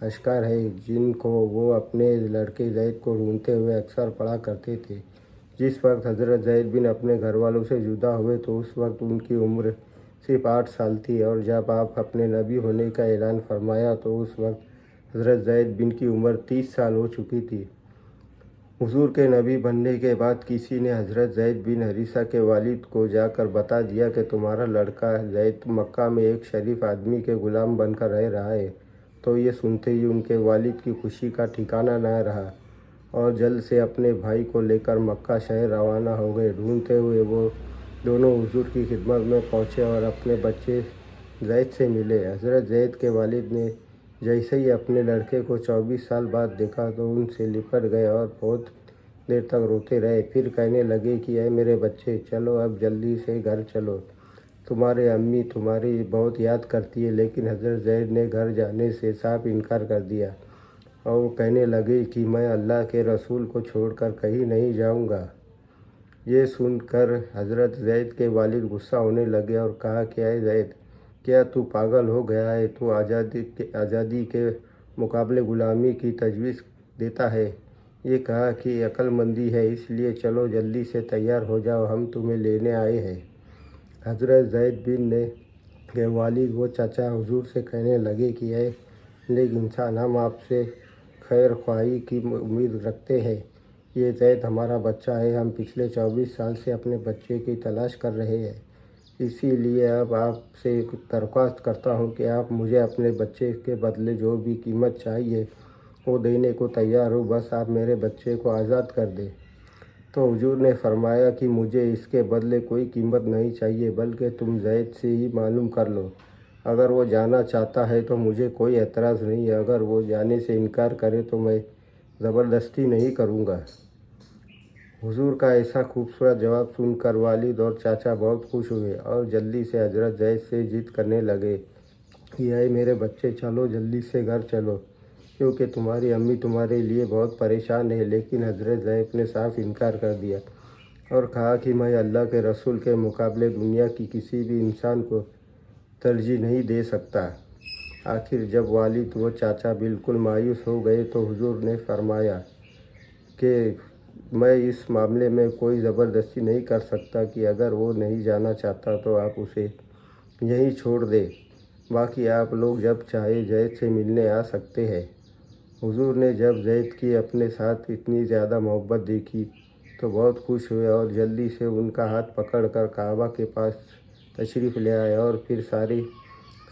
اشکار ہے جن کو وہ اپنے لڑکے زید کو ڈھونڈتے ہوئے اکثر پڑھا کرتے تھے۔ جس وقت حضرت زید بن اپنے گھر والوں سے جدا ہوئے تو اس وقت ان کی عمر صرف 8 سال تھی، اور جب آپ اپنے نبی ہونے کا اعلان فرمایا تو اس وقت حضرت زید بن کی عمر 30 سال ہو چکی تھی۔ حضور کے نبی بننے کے بعد کسی نے حضرت زید بن حارثہ کے والد کو جا کر بتا دیا کہ تمہارا لڑکا زید مکہ میں ایک شریف آدمی کے غلام بن کر رہ رہا ہے، تو یہ سنتے ہی ان کے والد کی خوشی کا ٹھکانہ نہ رہا، اور جلد سے اپنے بھائی کو لے کر مکہ شہر روانہ ہو گئے۔ ڈھونڈتے ہوئے وہ دونوں حضور کی خدمت میں پہنچے اور اپنے بچے زید سے ملے۔ حضرت زید کے والد نے جیسے ہی اپنے لڑکے کو 24 سال بعد دیکھا تو ان سے لپٹ گئے اور بہت دیر تک روتے رہے۔ پھر کہنے لگے کہ اے میرے بچے، چلو اب جلدی سے گھر چلو، تمہاری امی تمہاری بہت یاد کرتی ہے۔ لیکن حضرت زید نے گھر جانے سے صاف انکار کر دیا، اور وہ کہنے لگے کہ میں اللہ کے رسول کو چھوڑ کر کہیں نہیں جاؤں گا۔ یہ سن کر حضرت زید کے والد غصہ ہونے لگے اور کہا کہ اے زید، کیا تو پاگل ہو گیا ہے؟ تو آزادی کے مقابلے غلامی کی تجویز دیتا ہے؟ یہ کہا کہ عقل مندی ہے، اس لیے چلو جلدی سے تیار ہو جاؤ، ہم تمہیں لینے آئے ہیں۔ حضرت زید بن کے والد و چچا حضور سے کہنے لگے کہ اے نیک انسان، ہم آپ سے خیر خواہی کی امید رکھتے ہیں۔ یہ زید ہمارا بچہ ہے، ہم پچھلے 24 سال سے اپنے بچے کی تلاش کر رہے ہیں، اسی لیے اب آپ سے درخواست کرتا ہوں کہ آپ مجھے اپنے بچے کے بدلے جو بھی قیمت چاہیے وہ دینے کو تیار ہوں، بس آپ میرے بچے کو آزاد کر دیں۔ تو حضور نے فرمایا کہ مجھے اس کے بدلے کوئی قیمت نہیں چاہیے، بلکہ تم زید سے ہی معلوم کر لو، اگر وہ جانا چاہتا ہے تو مجھے کوئی اعتراض نہیں ہے، اگر وہ جانے سے انکار کرے تو میں زبردستی نہیں کروں گا۔ حضور کا ایسا خوبصورت جواب سن کر والد اور چاچا بہت خوش ہوئے اور جلدی سے حضرت زید سے ضد کرنے لگے کہ اے میرے بچے، چلو جلدی سے گھر چلو، کیونکہ تمہاری امی تمہارے لیے بہت پریشان ہے۔ لیکن حضرت زید نے صاف انکار کر دیا اور کہا کہ میں اللہ کے رسول کے مقابلے دنیا کی کسی بھی انسان کو ترجیح نہیں دے سکتا۔ آخر جب والد و چاچا بالکل مایوس ہو گئے تو حضور نے فرمایا کہ میں اس معاملے میں کوئی زبردستی نہیں کر سکتا کہ اگر وہ نہیں جانا چاہتا تو آپ اسے یہیں چھوڑ دیں، باقی آپ لوگ جب چاہے زید سے ملنے آ سکتے ہیں۔ حضور نے جب زید کی اپنے ساتھ اتنی زیادہ محبت دیکھی تو بہت خوش ہوئے اور جلدی سے ان کا ہاتھ پکڑ کر کعبہ کے پاس تشریف لے آئے، اور پھر ساری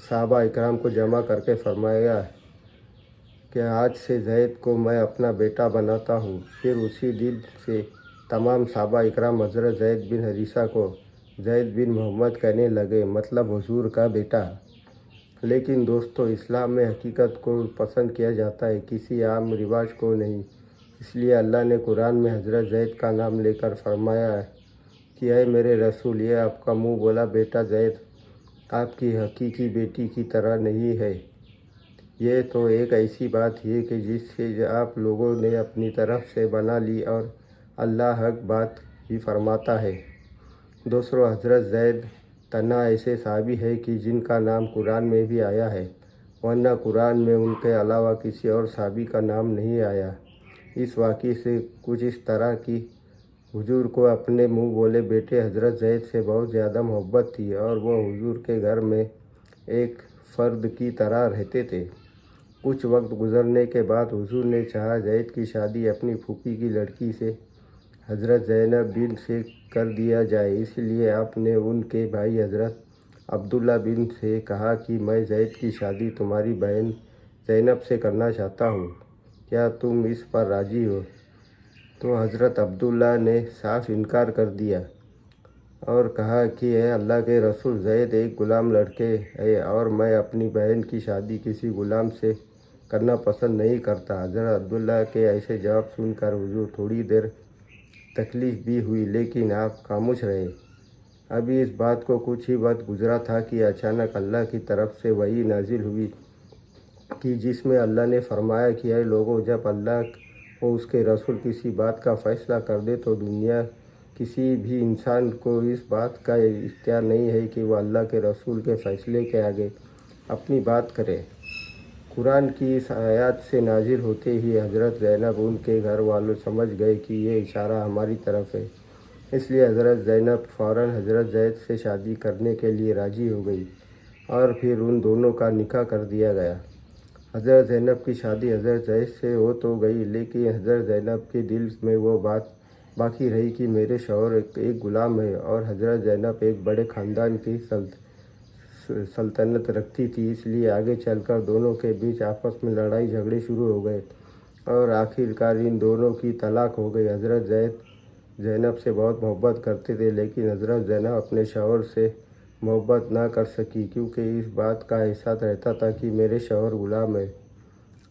صحابہ اکرام کو جمع کر کے فرمایا کہ آج سے زید کو میں اپنا بیٹا بناتا ہوں۔ پھر اسی دن سے تمام صحابہ اکرام حضرت زید بن حارثہ کو زید بن محمد کہنے لگے، مطلب حضور کا بیٹا۔ لیکن دوستو، اسلام میں حقیقت کو پسند کیا جاتا ہے، کسی عام رواج کو نہیں۔ اس لیے اللہ نے قرآن میں حضرت زید کا نام لے کر فرمایا کہ اے میرے رسول، یہ آپ کا منہ بولا بیٹا زید آپ کی حقیقی بیٹی کی طرح نہیں ہے، یہ تو ایک ایسی بات ہے کہ جس سے آپ لوگوں نے اپنی طرف سے بنا لی، اور اللہ حق بات ہی فرماتا ہے۔ دوسروں، حضرت زید تنہا ایسے صحابی ہیں کہ جن کا نام قرآن میں بھی آیا ہے، ورنہ قرآن میں ان کے علاوہ کسی اور صحابی کا نام نہیں آیا۔ اس واقعے سے کچھ اس طرح کہ حضور کو اپنے منہ بولے بیٹے حضرت زید سے بہت زیادہ محبت تھی، اور وہ حضور کے گھر میں ایک فرد کی طرح رہتے تھے۔ کچھ وقت گزرنے کے بعد حضور نے چاہا زید کی شادی اپنی پھوپھی کی لڑکی سے حضرت زینب بن سے کر دیا جائے، اس لیے آپ نے ان کے بھائی حضرت عبداللہ بن سے کہا کہ میں زید کی شادی تمہاری بہن زینب سے کرنا چاہتا ہوں، کیا تم اس پر راضی ہو؟ تو حضرت عبداللہ نے صاف انکار کر دیا اور کہا کہ اے اللہ کے رسول، زید ایک غلام لڑکے ہے اور میں اپنی بہن کی شادی کسی غلام سے کرنا پسند نہیں کرتا۔ حضرت عبداللہ کے ایسے جواب سن کر حضور تھوڑی دیر تکلیف بھی ہوئی، لیکن آپ خاموش رہے۔ ابھی اس بات کو کچھ ہی وقت گزرا تھا کہ اچانک اللہ کی طرف سے وحی نازل ہوئی کہ جس میں اللہ نے فرمایا کہ اے لوگوں، جب اللہ اور اس کے رسول کسی بات کا فیصلہ کر دے تو دنیا کسی بھی انسان کو اس بات کا اختیار نہیں ہے کہ وہ اللہ کے رسول کے فیصلے کے آگے اپنی بات کرے۔ قرآن کی اس آیات سے نازل ہوتے ہی حضرت زینب ان کے گھر والوں سمجھ گئے کہ یہ اشارہ ہماری طرف ہے، اس لیے حضرت زینب فوراً حضرت زید سے شادی کرنے کے لیے راضی ہو گئی اور پھر ان دونوں کا نکاح کر دیا گیا۔ حضرت زینب کی شادی حضرت زید سے ہو تو گئی، لیکن حضرت زینب کے دل میں وہ بات باقی رہی کہ میرے شوہر ایک غلام ہے، اور حضرت زینب ایک بڑے خاندان کی سلطنت رکھتی تھی، اس لیے آگے چل کر دونوں کے بیچ آپس میں لڑائی جھگڑے شروع ہو گئے اور آخر کار ان دونوں کی طلاق ہو گئی۔ حضرت زید زینب سے بہت محبت کرتے تھے، لیکن حضرت زینب اپنے شوہر سے محبت نہ کر سکی کیونکہ اس بات کا احساس رہتا تھا کہ میرے شوہر غلام ہے۔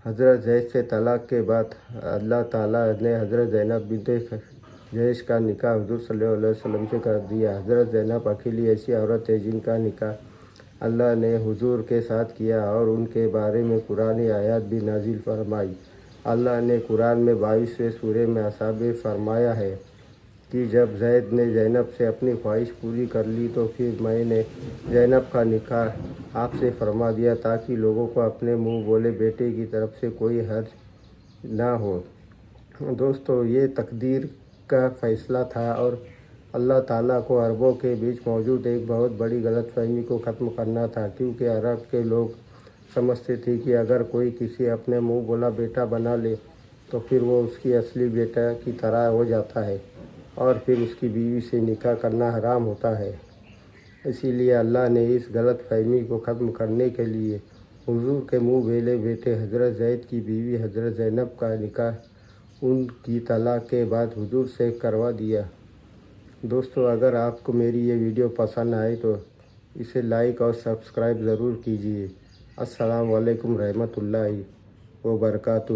حضرت زید سے طلاق کے بعد اللہ تعالیٰ نے حضرت زینب بنت جحش کا نکاح حضور صلی اللہ علیہ وسلم سے کر دیا۔ حضرت زینب اکیلی ایسی عورت ہے جن کا نکاح اللہ نے حضور کے ساتھ کیا اور ان کے بارے میں قرآن آیات بھی نازل فرمائی۔ اللہ نے قرآن میں 22ویں سورہ میں صاف فرمایا ہے کہ جب زید نے زینب سے اپنی خواہش پوری کر لی تو پھر میں نے زینب کا نکاح آپ سے فرما دیا تاکہ لوگوں کو اپنے منہ بولے بیٹے کی طرف سے کوئی حرج نہ ہو۔ دوستو، یہ تقدیر کا فیصلہ تھا اور اللہ تعالیٰ کو عربوں کے بیچ موجود ایک بہت بڑی غلط فہمی کو ختم کرنا تھا، کیونکہ عرب کے لوگ سمجھتے تھے کہ اگر کوئی کسی اپنے منہ بولا بیٹا بنا لے تو پھر وہ اس کی اصلی بیٹا کی طرح ہو جاتا ہے اور پھر اس کی بیوی سے نکاح کرنا حرام ہوتا ہے۔ اسی لیے اللہ نے اس غلط فہمی کو ختم کرنے کے لیے حضور کے منہ بولے بیٹے حضرت زید کی بیوی حضرت زینب کا نکاح ان کی طلاق کے بعد حضور سے کروا دیا۔ دوستو، اگر آپ کو میری یہ ویڈیو پسند آئے تو اسے لائک اور سبسکرائب ضرور کیجیے۔ السلام علیکم رحمۃ اللہ وبرکاتہ۔